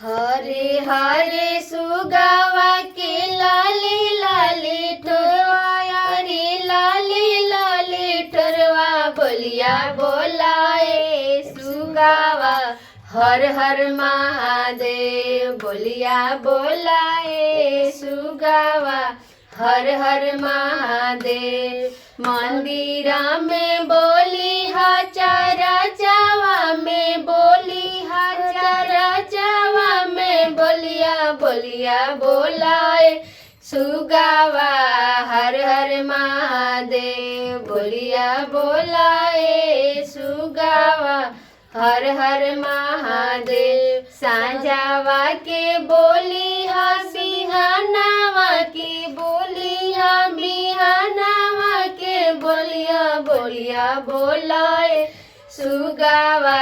हरे हरे सुगावा के लाली लाली ठोरवा रे लाली लाली ठोरवा बोलिया बोलाए सुगावा हर हर महादेव बोलिया बोलाए सुगावा हर हर महादेव। मंदिरा में बोली हचारा चावा में बोली हचारा चावा में बोलिया बोलिया बोलाए सुगावा हर हर महादेव बोलिया बोलाए सुगावा हर हर महादेव। सांझावा के बोली हा बिहानावा की बोली हा बिहानावा के बोलिया बोलिया बोलाए सुगावा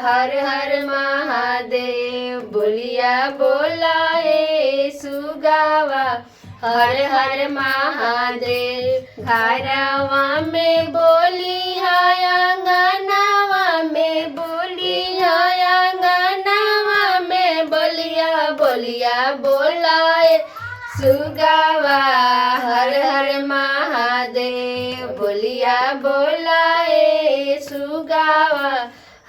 हर हर महादेव बोलिया बोलाए सुगावा हर हर महादेव। घरवा में बोली है अंगनावा में बोली है अंगनावा में बोलिया बोलिया बोलाए सुगावा हर हर महादेव बोलिया बोलाए सुगावा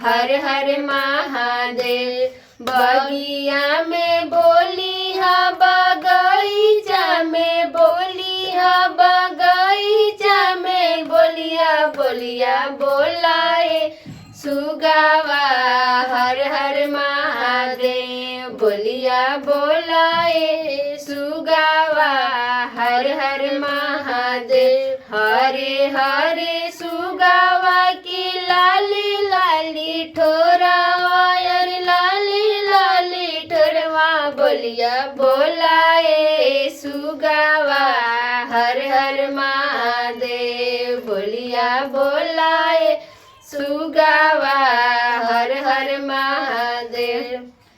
हर हर महादेव। बगिया में बोली हा बगीचा में बोली हा बगीचा में बोलिया बोलिया बोलाए सुगावा हर हर महादेव बोलिया बोलाए सुगावा हर हर महादेव। हरे हरे सुगावा की लाली लाली ठोरवा अरे लाली लाली ठोरवा बोलिया बोलाए सुगावा हर हर महादेव बोलिया बोलाए सुगा